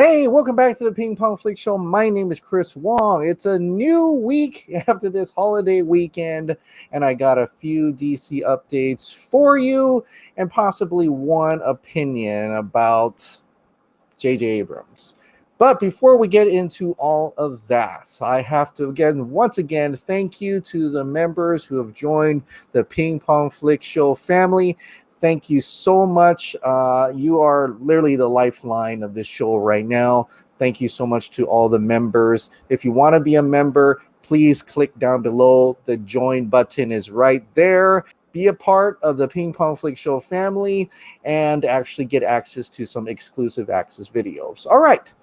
Hey, welcome back to the Ping Pong Flix Show. My name is Chris Wong. It's a new week after this holiday weekend, and I got a few DC updates for you and possibly one opinion about JJ Abrams. But before we get into all of that, I have to once again, thank you to the members who have joined the Ping Pong Flix Show family. Thank you so much. You are literally the lifeline of this show right now. Thank you so much to all the members. If you want to be a member, please click down below. The join button is right there. Be a part of the Ping Pong Flix Show family and actually get access to some exclusive access videos. All right,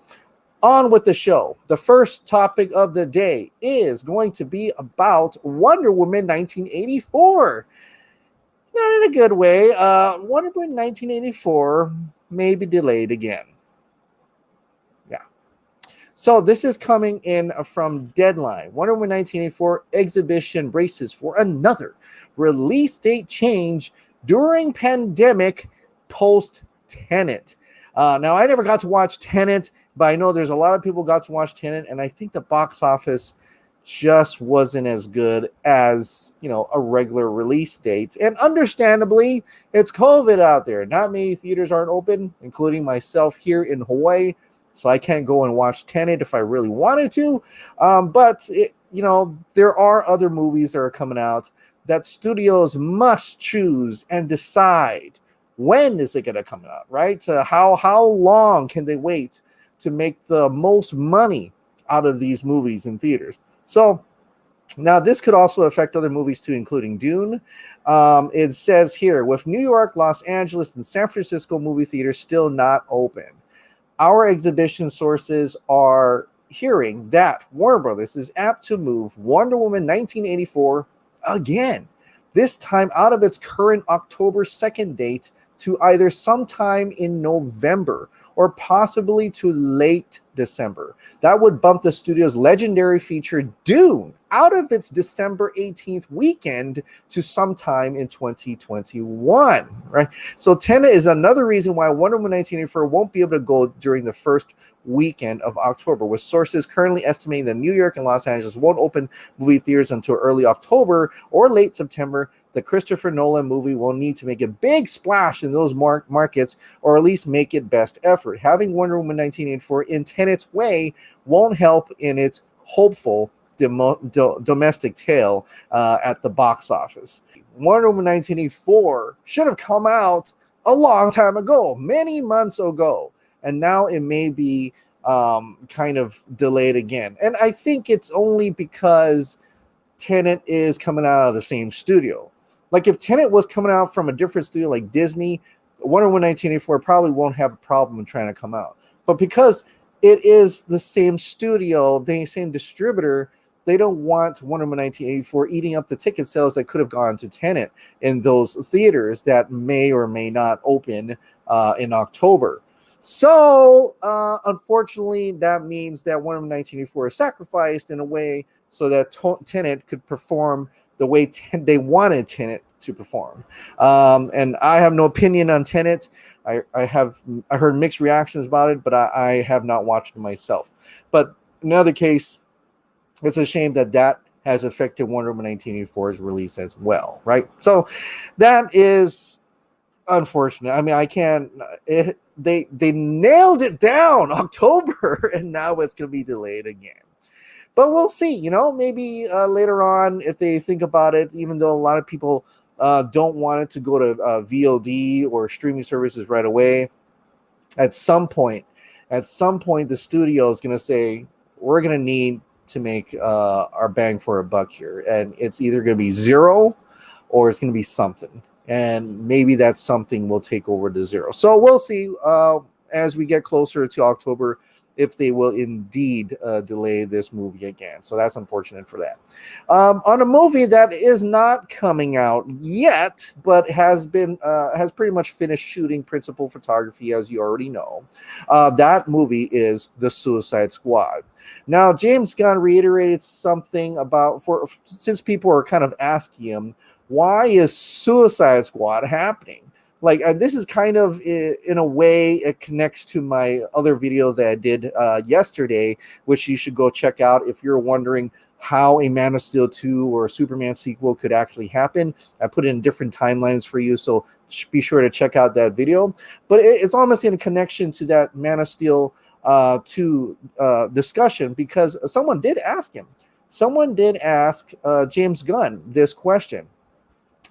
on with the show. The first topic of the day is going to be about Wonder Woman 1984. Not in a good way. Wonder Woman 1984 may be delayed again. Yeah. So this is coming in from Deadline. Wonder Woman 1984 exhibition braces for another release date change during pandemic post-Tenet. Now, I never got to watch Tenet, but I know there's a lot of people got to watch Tenet, and I think the box office just wasn't as good as, a regular release date. And understandably, it's COVID out there. Not many theaters aren't open, including myself here in Hawaii. So I can't go and watch Tenet if I really wanted to. But there are other movies that are coming out that studios must choose and decide when is it going to come out, right? How long can they wait to make the most money out of these movies in theaters? So now this could also affect other movies too, including Dune. It says here, with New York, Los Angeles, and San Francisco movie theaters still not open, our exhibition sources are hearing that Warner Brothers is apt to move Wonder Woman 1984 again, this time out of its current October 2nd date to either sometime in November or possibly to late December. That would bump the studio's legendary feature Dune out of its December 18th weekend to sometime in 2021, right? So Tenet is another reason why Wonder Woman 1984 won't be able to go during the first weekend of October, with sources currently estimating that New York and Los Angeles won't open movie theaters until early October or late September. The Christopher Nolan movie will need to make a big splash in those markets, or at least make it best effort. Having Wonder Woman 1984 in Tenet's way won't help in its hopeful domestic tale at the box office. Wonder Woman 1984 should have come out a long time ago, many months ago, and now it may be kind of delayed again. And I think it's only because Tenet is coming out of the same studio. Like if Tenet was coming out from a different studio like Disney, Wonder Woman 1984 probably won't have a problem in trying to come out. But because it is the same studio, the same distributor, they don't want Wonder Woman 1984 eating up the ticket sales that could have gone to Tenet in those theaters that may or may not open in October. So, unfortunately, that means that Wonder Woman 1984 is sacrificed in a way so that Tenet could perform the way they wanted Tenet to perform. And I have no opinion on Tenet. I heard mixed reactions about it, but I have not watched it myself. But in another case, it's a shame that has affected Wonder Woman 1984's release as well, right? So that is unfortunate. I mean, I can't. They nailed it down October, and now it's going to be delayed again. But we'll see. Maybe later on, if they think about it, even though a lot of people don't want it to go to VOD or streaming services right away, at some point, the studio is going to say, we're going to need to make our bang for a buck here. And it's either going to be zero or it's going to be something. And maybe that something will take over to zero. So we'll see as we get closer to October if they will indeed delay this movie again. So that's unfortunate for that. On a movie that is not coming out yet, but has pretty much finished shooting principal photography, as you already know. That movie is The Suicide Squad. Now, James Gunn reiterated something since people are kind of asking him, why is Suicide Squad happening? Like this is kind of in a way it connects to my other video that I did yesterday, which you should go check out if you're wondering how a Man of Steel 2 or a Superman sequel could actually happen. I put it in different timelines for you, so be sure to check out that video. But it's almost in connection to that Man of Steel 2 discussion, because someone did ask him. Someone did ask James Gunn this question,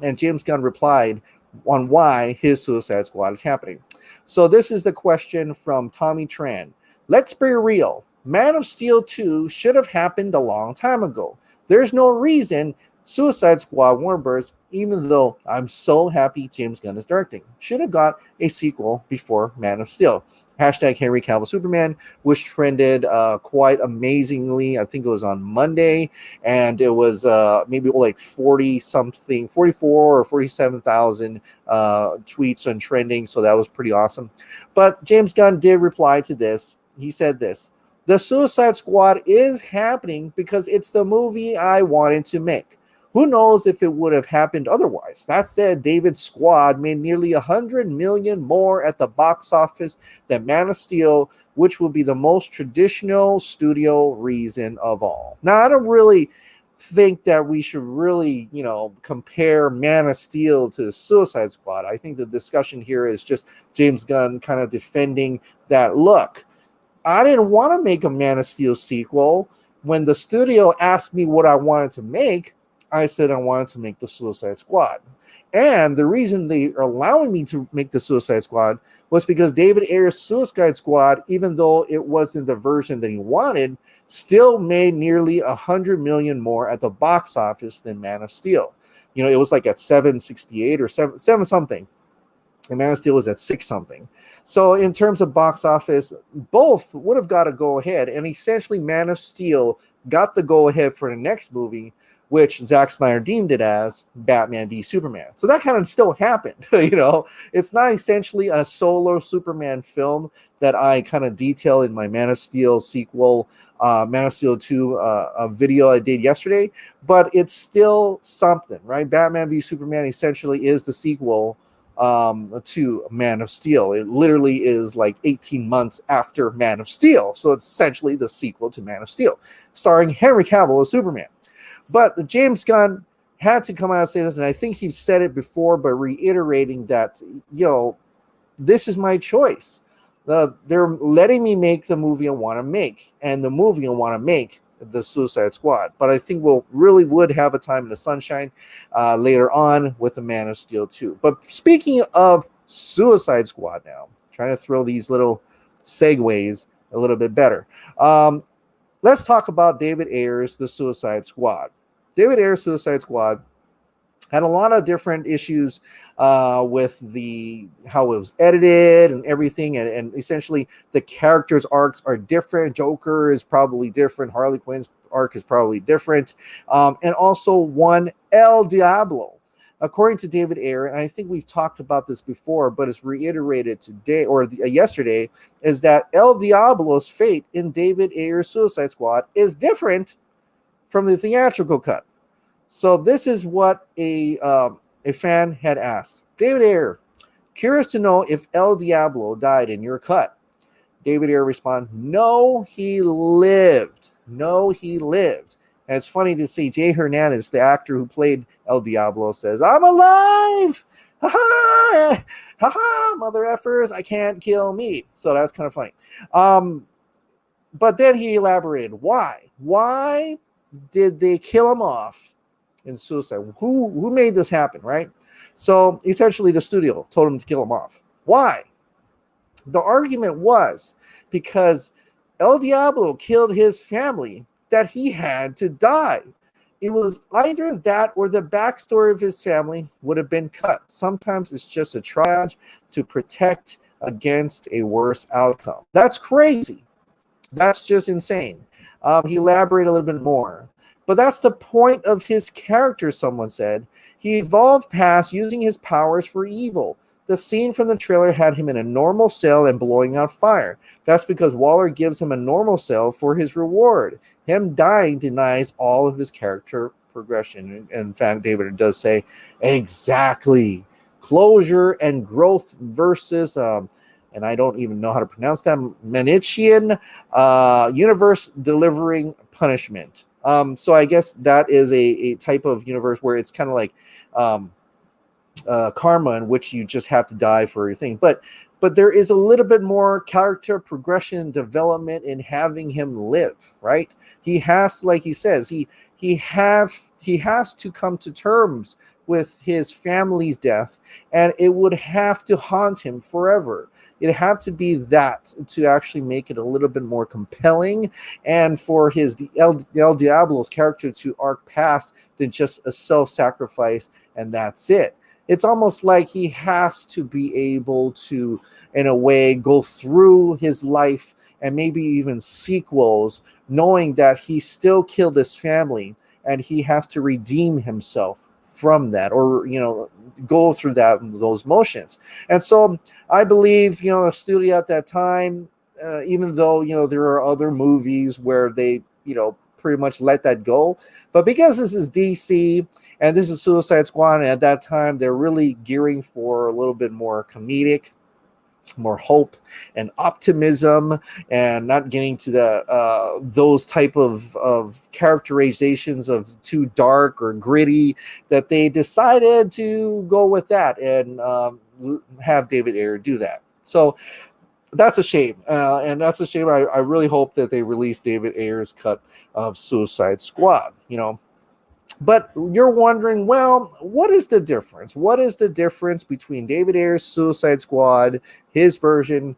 and James Gunn replied on why his Suicide Squad is happening. So this is the question from Tommy Tran. Let's be real. Man of Steel 2 should have happened a long time ago. There's no reason Suicide Squad Warner Bros., even though I'm so happy James Gunn is directing, should have got a sequel before Man of Steel. Hashtag Henry Cavill Superman, which trended quite amazingly. I think it was on Monday, and it was maybe like 40-something, 44 or 47,000 tweets on trending, so that was pretty awesome. But James Gunn did reply to this. He said this: the Suicide Squad is happening because it's the movie I wanted to make. Who knows if it would have happened otherwise? That said, David's squad made nearly $100 million more at the box office than Man of Steel, which will be the most traditional studio reason of all. Now, I don't really think that we should really, compare Man of Steel to Suicide Squad. I think the discussion here is just James Gunn kind of defending that. Look, I didn't want to make a Man of Steel sequel. When the studio asked me what I wanted to make, I said I wanted to make the Suicide Squad. And the reason they are allowing me to make the Suicide Squad was because David Ayer's Suicide Squad, even though it wasn't the version that he wanted, still made nearly $100 million more at the box office than Man of Steel. It was like at 768 or 7 something. And Man of Steel was at 6 something. So in terms of box office, both would have got to go ahead. And essentially Man of Steel got the go ahead for the next movie, which Zack Snyder deemed it as Batman v Superman. So that kind of still happened. It's not essentially a solo Superman film that I kind of detail in my Man of Steel sequel, Man of Steel 2 a video I did yesterday, but it's still something, right? Batman v Superman essentially is the sequel to Man of Steel. It literally is like 18 months after Man of Steel. So it's essentially the sequel to Man of Steel, starring Henry Cavill as Superman. But James Gunn had to come out and say this, and I think he said it before, but reiterating that, this is my choice. They're letting me make the movie I want to make, and the movie I want to make, the Suicide Squad. But I think we'll really would have a time in the sunshine later on with the Man of Steel 2. But speaking of Suicide Squad now, trying to throw these little segues a little bit better. Let's talk about David Ayer's The Suicide Squad. David Ayer's Suicide Squad had a lot of different issues with how it was edited and everything, and essentially the characters' arcs are different. Joker is probably different. Harley Quinn's arc is probably different, and also one El Diablo. According to David Ayer, and I think we've talked about this before, but it's reiterated today or yesterday, is that El Diablo's fate in David Ayer's Suicide Squad is different from the theatrical cut. So this is what a fan had asked. David Ayer, curious to know if El Diablo died in your cut. David Ayer responded, no, he lived. No, he lived. And it's funny to see Jay Hernandez, the actor who played El Diablo, says, I'm alive! Ha-ha! Ha-ha! Mother effers, I can't kill me. So that's kind of funny. But then he elaborated, why? Why did they kill him off in Suicide? Who made this happen, right? So essentially the studio told him to kill him off. Why? The argument was because El Diablo killed his family that he had to die. It was either that or the backstory of his family would have been cut. Sometimes it's just a triage to protect against a worse outcome. That's crazy. That's just insane. He elaborated a little bit more. But that's the point of his character, someone said. He evolved past using his powers for evil. The scene from the trailer had him in a normal cell and blowing out fire. That's because Waller gives him a normal cell for his reward. Him dying denies all of his character progression. In fact, David does say, exactly. closure and growth versus and I don't even know how to pronounce that, Manichean universe delivering punishment. So I guess that is a type of universe where it's kind of like karma, in which you just have to die for your thing. But there is a little bit more character progression and development in having him live, right? He has, like he says, he has to come to terms with his family's death, and it would have to haunt him forever. It'd have to be that to actually make it a little bit more compelling, and for his El Diablo's character to arc past than just a self-sacrifice and that's it. It's almost like he has to be able to, in a way, go through his life and maybe even sequels, knowing that he still killed his family and he has to redeem himself from that, or go through those motions. And so I believe the studio at that time, even though there are other movies where they pretty much let that go, but because this is DC and this is Suicide Squad, and at that time they're really gearing for a little bit more comedic, more hope and optimism, and not getting to the those type of characterizations of too dark or gritty, that they decided to go with that and have David Ayer do that. So that's a shame, and that's a shame. I really hope that they release David Ayer's cut of Suicide Squad. But you're wondering, well, what is the difference? What is the difference between David Ayer's Suicide Squad, his version,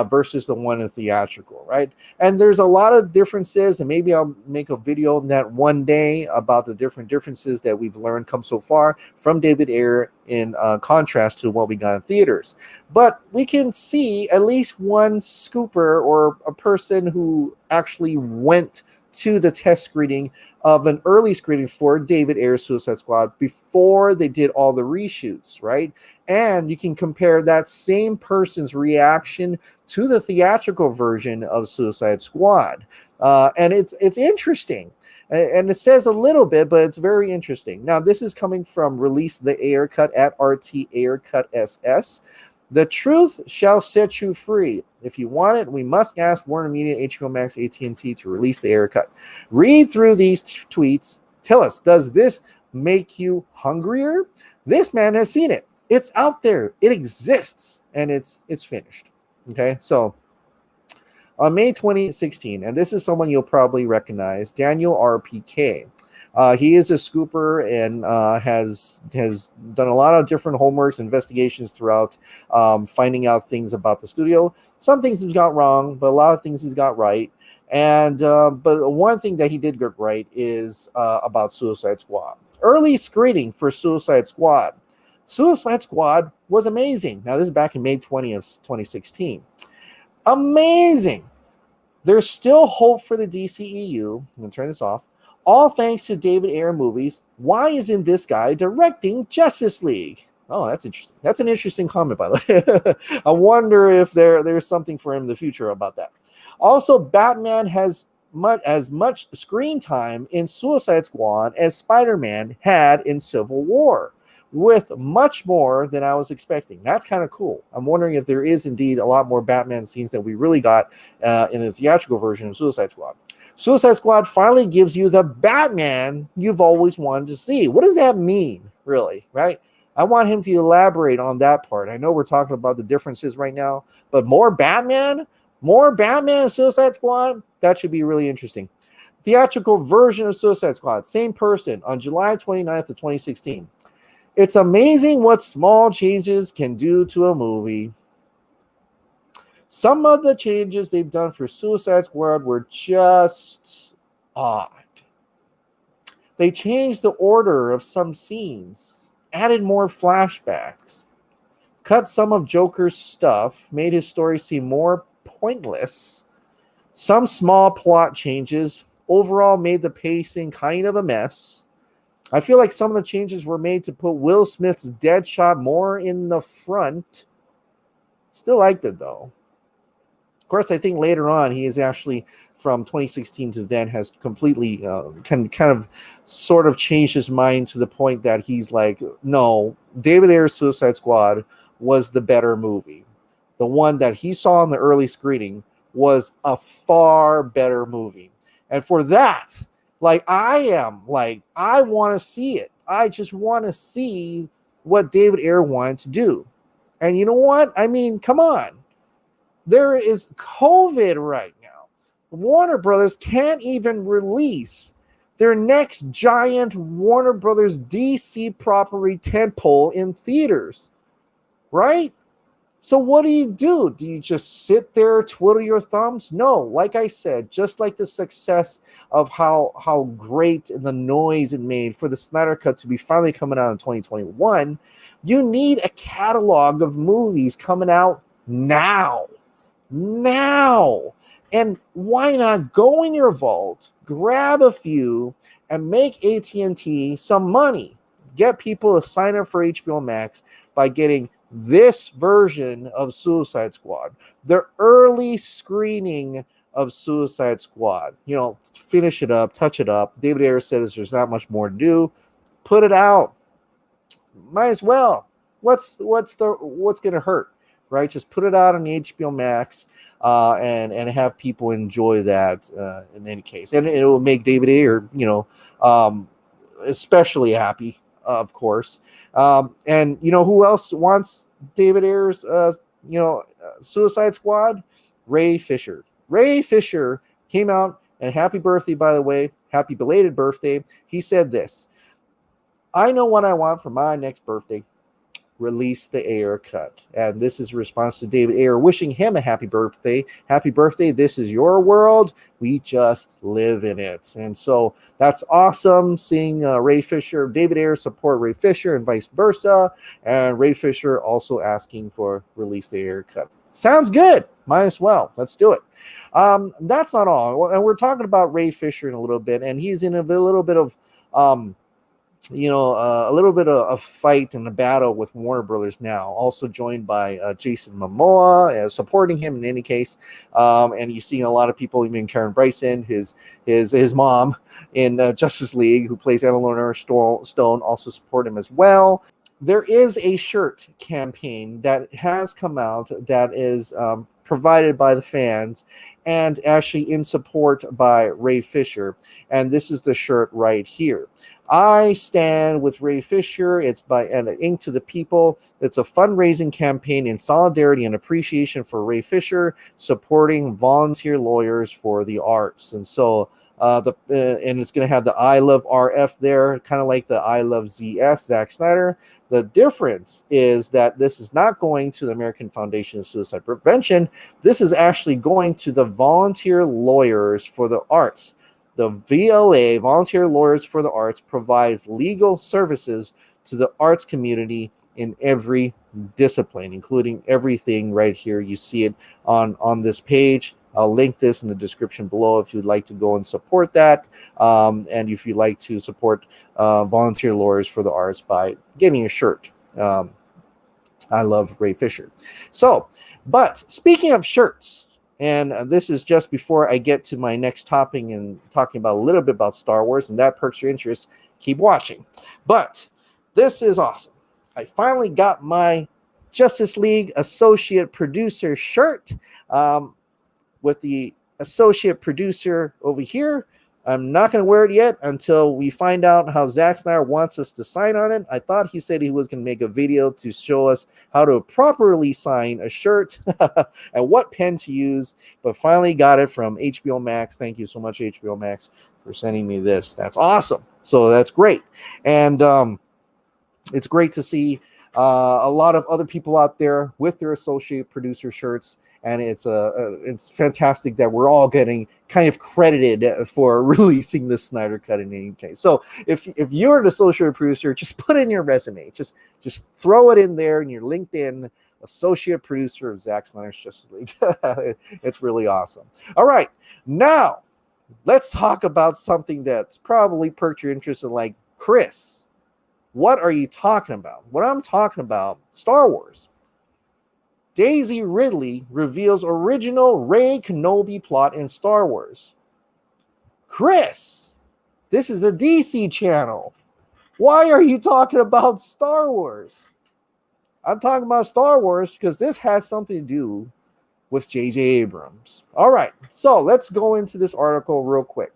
versus the one in theatrical, right? And there's a lot of differences, and maybe I'll make a video on that one day about the differences that we've learned come so far from David Ayer in contrast to what we got in theaters. But we can see at least one scooper or a person who actually went to the test screening of an early screening for David Ayer's Suicide Squad before they did all the reshoots, right? And you can compare that same person's reaction to the theatrical version of Suicide Squad. And it's interesting. And it says a little bit, but it's very interesting. Now, this is coming from Release the Ayer Cut at RT Ayer Cut SS. The truth shall set you free. If you want it, we must ask Warner Media, HBO Max, AT&T to release the Ayer Cut. Read through these tweets. Tell us, does this make you hungrier? This man has seen it. It's out there. It exists, and it's finished. Okay, so on May 2016, and this is someone you'll probably recognize, Daniel RPK. He is a scooper and has done a lot of different homeworks, investigations throughout, finding out things about the studio. Some things he's got wrong, but a lot of things he's got right. And but one thing that he did get right is about Suicide Squad. Early screening for Suicide Squad. Suicide Squad was amazing. Now, this is back in May 20th, 2016. Amazing. There's still hope for the DCEU. I'm going to turn this off. All thanks to David Ayer movies. Why isn't this guy directing Justice League? Oh, that's interesting. That's an interesting comment, by the way. I wonder if there's something for him in the future about that. Also, Batman has as much screen time in Suicide Squad as Spider-Man had in Civil War, with much more than I was expecting. That's kind of cool. I'm wondering if there is indeed a lot more Batman scenes that we really got in the theatrical version of Suicide Squad. Suicide Squad finally gives you the Batman you've always wanted to see. What does that mean, really, right? I want him to elaborate on that part. I know we're talking about the differences right now, but more Batman in Suicide Squad? That should be really interesting. Theatrical version of Suicide Squad, same person, on July 29th of 2016. It's amazing what small changes can do to a movie. Some of the changes they've done for Suicide Squad were just odd. They changed the order of some scenes, added more flashbacks, cut some of Joker's stuff, made his story seem more pointless. Some small plot changes overall made the pacing kind of a mess. I feel like some of the changes were made to put Will Smith's Deadshot more in the front. Still liked it, though. course, I think later on he is actually from 2016 to then has completely kind of sort of changed his mind to the point that he's like, no, David Ayer's Suicide Squad was the better movie. The one that he saw in the early screening was a far better movie. And for that, like I want to see it. I just want to see what David Ayer wanted to do. And you know what? I mean, come on. There is COVID right now. Warner Brothers can't even release their next giant Warner Brothers DC property tentpole in theaters, right? So what do? Do you just sit there, twiddle your thumbs? No, like I said, just like the success of how great and the noise it made for the Snyder Cut to be finally coming out in 2021, you need a catalog of movies coming out now. And why not go in your vault, grab a few, and make AT&T some money? Get people to sign up for HBO Max by getting this version of Suicide Squad, the early screening of Suicide Squad. You know, finish it up, touch it up. David Ayer says there's not much more to do. Put it out. Might as well. What's gonna hurt, right? Just put it out on HBO Max. And have people enjoy that in any case, and it will make David Ayer, especially happy, of course. And you know who else wants David Ayer's, Suicide Squad? Ray Fisher. Ray Fisher came out, and happy birthday, by the way, happy belated birthday. He said this: "I know what I want for my next birthday. Release the Ayer cut." And this is a response to David Ayer wishing him a happy birthday. Happy birthday. This is your world. We just live in it. And so that's awesome seeing Ray Fisher, David Ayer support Ray Fisher and vice versa. And Ray Fisher also asking for release the Ayer cut. Sounds good. Might as well. Let's do it. That's not all. And we're talking about Ray Fisher in a little bit. And he's in a little bit of a little bit of a fight and a battle with Warner Brothers now, also joined by Jason Momoa, supporting him in any case. And you're seeing a lot of people, even Karen Bryson, his mom in Justice League, who plays Eleanor Stone, also support him as well. There is a shirt campaign that has come out that is provided by the fans and actually in support by Ray Fisher. And this is the shirt right here. I stand with Ray Fisher. It's by Ink to the People. It's a fundraising campaign in solidarity and appreciation for Ray Fisher, supporting volunteer lawyers for the arts. And so and it's going to have the I Love RF there, kind of like the I Love ZS, Zack Snyder. The difference is that this is not going to the American Foundation of Suicide Prevention. This is actually going to the volunteer lawyers for the arts. The VLA, Volunteer Lawyers for the Arts, provides legal services to the arts community in every discipline, including everything right here. You see it on this page. I'll link this in the description below if you'd like to go and support that. And if you'd like to support Volunteer Lawyers for the Arts by getting a shirt. I love Ray Fisher. So, but speaking of shirts, and this is just before I get to my next topic and talking about a little bit about Star Wars, and that perks your interest, keep watching. But this is awesome. I finally got my Justice League Associate Producer shirt with the Associate Producer over here. I'm not going to wear it yet until we find out how Zack Snyder wants us to sign on it. I thought he said he was going to make a video to show us how to properly sign a shirt and what pen to use, but finally got it from HBO Max. Thank you so much, HBO Max, for sending me this. That's awesome. So that's great. And it's great to see a lot of other people out there with their associate producer shirts, and it's fantastic that we're all getting kind of credited for releasing the Snyder Cut in any case. So if you're an associate producer, just put in your resume, just throw it in there in your LinkedIn, associate producer of Zack Snyder's Justice League. It's really awesome. All right, now let's talk about something that's probably perked your interest in, like, Chris, what are you talking about? What I'm talking about, Star Wars. Daisy Ridley reveals original Rey Kenobi plot in Star Wars. Chris, this is a DC channel. Why are you talking about Star Wars? I'm talking about Star Wars because this has something to do with JJ Abrams. All right, so let's go into this article real quick.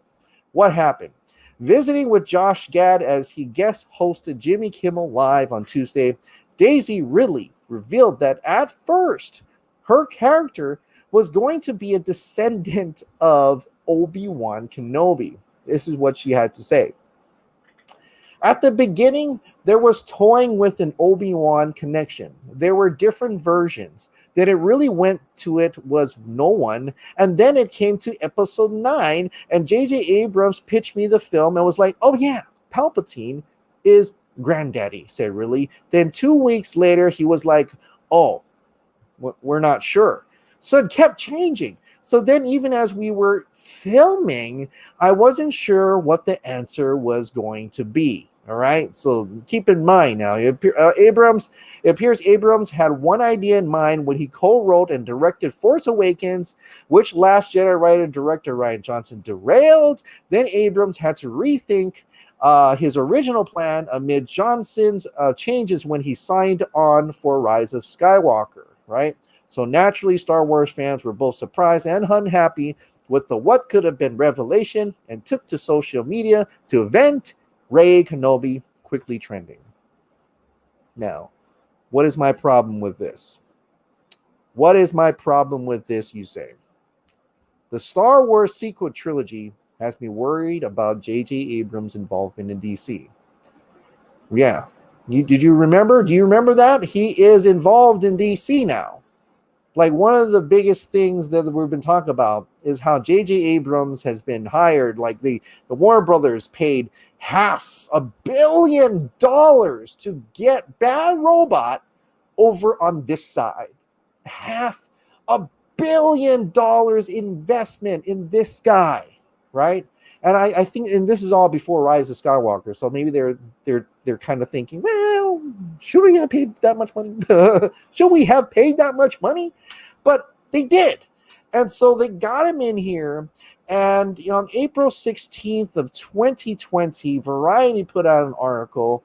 What happened? Visiting with Josh Gad as he guest hosted Jimmy Kimmel Live on Tuesday, Daisy Ridley revealed that at first, her character was going to be a descendant of Obi-Wan Kenobi. This is what she had to say. At the beginning, there was toying with an Obi-Wan connection. There were different versions. Then it really went to it was no one. And then it came to episode 9, and JJ Abrams pitched me the film and was like, oh yeah, Palpatine is granddaddy, said Ridley. Then 2 weeks later, he was like, oh, we're not sure. So it kept changing. So then even as we were filming, I wasn't sure what the answer was going to be. All right, so keep in mind now, it appears Abrams had one idea in mind when he co-wrote and directed Force Awakens, which Last Jedi writer and director Rian Johnson derailed. Then Abrams had to rethink his original plan amid Johnson's changes when he signed on for Rise of Skywalker, right? So naturally, Star Wars fans were both surprised and unhappy with the what could have been revelation and took to social media to vent. Rey Kenobi quickly trending. Now, what is my problem with this? What is my problem with this, you say? The Star Wars sequel trilogy has me worried about JJ Abrams' involvement in DC. Yeah. Did you remember? Do you remember that? He is involved in DC now. Like, one of the biggest things that we've been talking about is how JJ Abrams has been hired. Like, the Warner Brothers paid $500 million to get Bad Robot over on this side. $500 million investment in this guy, right? And I think, and this is all before Rise of Skywalker, so maybe they're kind of thinking, well, should we have paid that much money? Should we have paid that much money? But they did. And so they got him in here. And on April 16th of 2020, Variety put out an article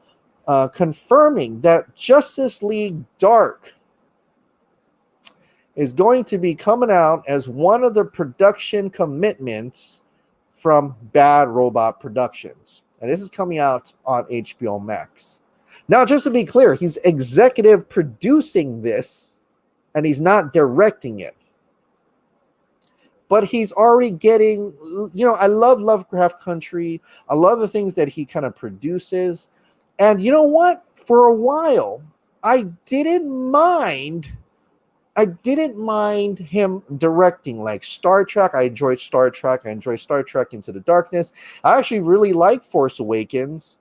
confirming that Justice League Dark is going to be coming out as one of the production commitments from Bad Robot Productions. And this is coming out on HBO Max. Now, just to be clear, he's executive producing this, and he's not directing it. But he's already getting, I love Lovecraft Country. I love the things that he kind of produces. And you know what? For a while, I didn't mind him directing, like Star Trek. I enjoyed Star Trek. I enjoyed Star Trek Into the Darkness. I actually really like Force Awakens.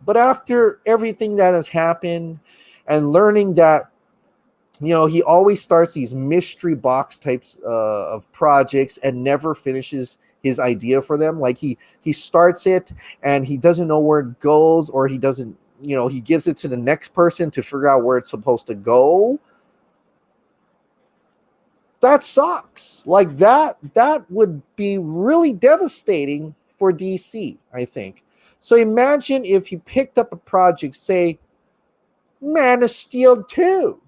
But after everything that has happened and learning that, he always starts these mystery box types of projects and never finishes his idea for them. Like he starts it and he doesn't know where it goes, or he doesn't, he gives it to the next person to figure out where it's supposed to go. That sucks. Like that would be really devastating for DC, I think. So imagine if he picked up a project, say Man of Steel 2,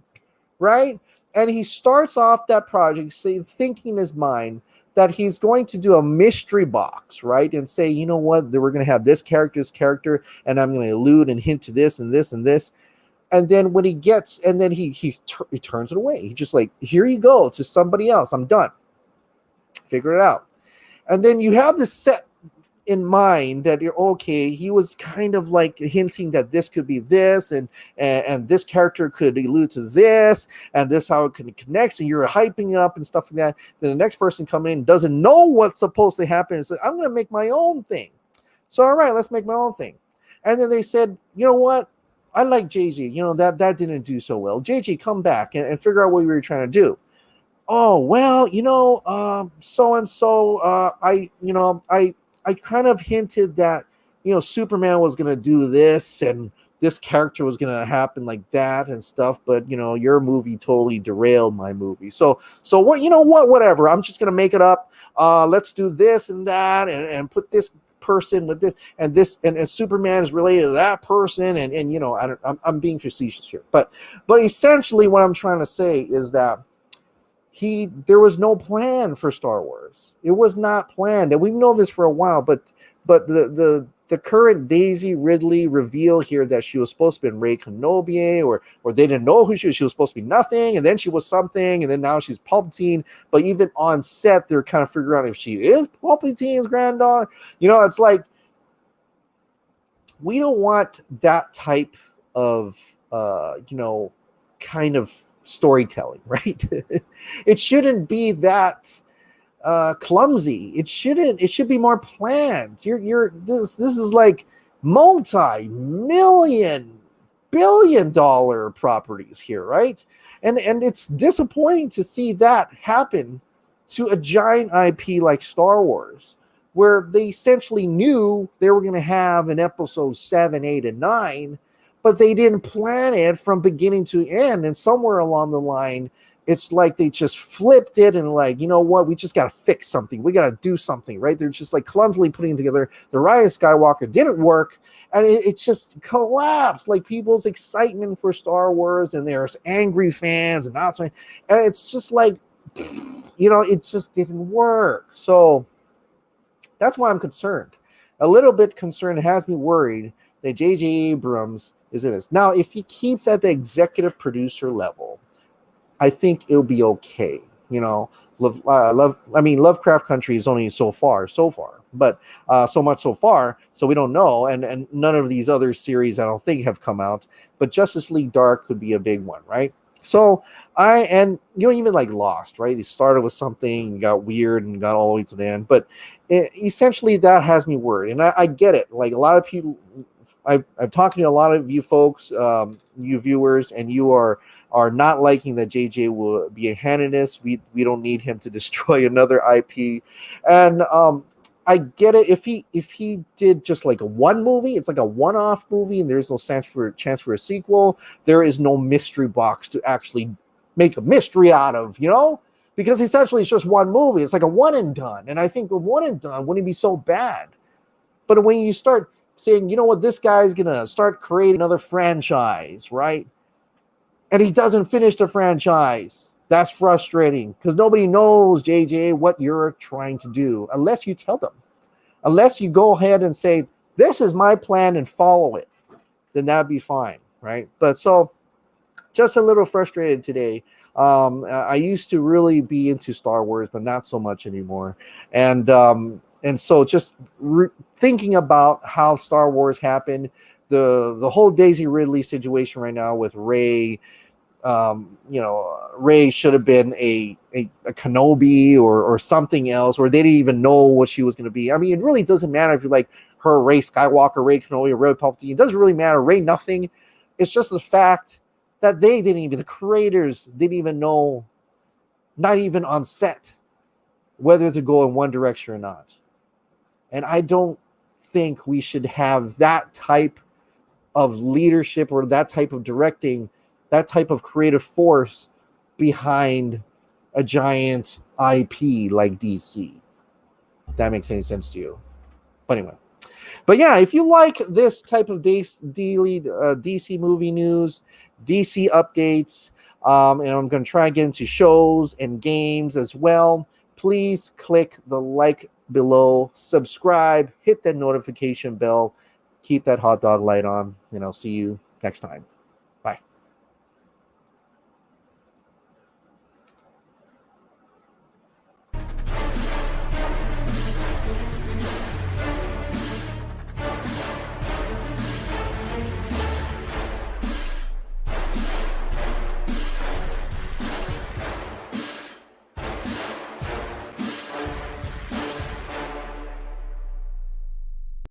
right? And he starts off that project, say, thinking in his mind that he's going to do a mystery box, right? And say, you know what, we're going to have this character, and I'm going to allude and hint to this and this and this. And then when he gets, and then he turns it away. He just like, here you go, to somebody else. I'm done. Figure it out. And then you have this set in mind that you're okay. He was kind of like hinting that this could be this, and this character could allude to this, and this how it connects, and you're hyping it up and stuff like that. Then the next person coming in doesn't know what's supposed to happen and says, I'm going to make my own thing. So, all right, let's make my own thing. And then they said, you know what? I like JJ. That didn't do so well. JJ, come back and figure out what you were trying to do. Oh, well, so-and-so, I kind of hinted that, Superman was going to do this, and this character was going to happen like that and stuff, but your movie totally derailed my movie. So what, whatever, I'm just going to make it up. Let's do this and that, and put this person with this, and Superman is related to that person, and I'm being facetious here, but essentially what I'm trying to say is that there was no plan for Star Wars. It was not planned, and we've known this for a while, but the current Daisy Ridley reveal here that she was supposed to be Rey Kenobi, or they didn't know who she was. She was supposed to be nothing, and then she was something, and then now she's Palpatine. But even on set, they're kind of figuring out if she is Palpatine's granddaughter. It's like, we don't want that type of kind of storytelling, right? It shouldn't be that clumsy. It should be more planned. This is like multi-million billion-dollar properties here, right? And it's disappointing to see that happen to a giant IP like Star Wars, where they essentially knew they were going to have an episode 7, 8, and 9, but they didn't plan it from beginning to end. And somewhere along the line, it's like they just flipped it and like, what? We just got to fix something. We got to do something, right? They're just like clumsily putting together the Rise of Skywalker. Didn't work. And it just collapsed. Like, people's excitement for Star Wars, and there's angry fans and not so. And it's just like, it just didn't work. So that's why I'm concerned. A little bit concerned. It has me worried that JJ Abrams is in this. Now, if he keeps at the executive producer level, I think it'll be okay. Lovecraft Country is only so far, but so much so far, so we don't know. And none of these other series, I don't think, have come out. But Justice League Dark could be a big one, right? So even like Lost, right? It started with something, got weird, and got all the way to the end. But essentially, that has me worried, and I get it. Like, a lot of people, I'm talking to a lot of you folks, you viewers, and you are not liking that JJ will be a hand in this. We don't need him to destroy another IP, and I get it. If he did just like a one movie, it's like a one-off movie, and there's no chance for a sequel. There is no mystery box to actually make a mystery out of, because essentially it's just one movie. It's like a one and done, and I think a one and done wouldn't be so bad. But when you start saying, this guy's gonna start creating another franchise, right? And he doesn't finish the franchise. That's frustrating, because nobody knows, JJ, what you're trying to do unless you tell them. Unless you go ahead and say, this is my plan, and follow it, then that'd be fine, right? But so, just a little frustrated today. I used to really be into Star Wars, but not so much anymore. And so just thinking about how Star Wars happened, the whole Daisy Ridley situation right now with Rey. Rey should have been a Kenobi or something else, or they didn't even know what she was going to be. I mean, it really doesn't matter if you like her, Rey Skywalker, Rey Kenobi, or Rey Palpatine. It doesn't really matter. Rey nothing. It's just the fact that the creators didn't even know, not even on set, whether to go in one direction or not. And I don't think we should have that type of leadership or that type of directing, that type of creative force behind a giant IP like DC. If that makes any sense to you. But anyway. But yeah, if you like this type of DC movie news, DC updates, and I'm going to try and get into shows and games as well, please click the like below, subscribe, hit that notification bell, keep that hot dog light on, and I'll see you next time.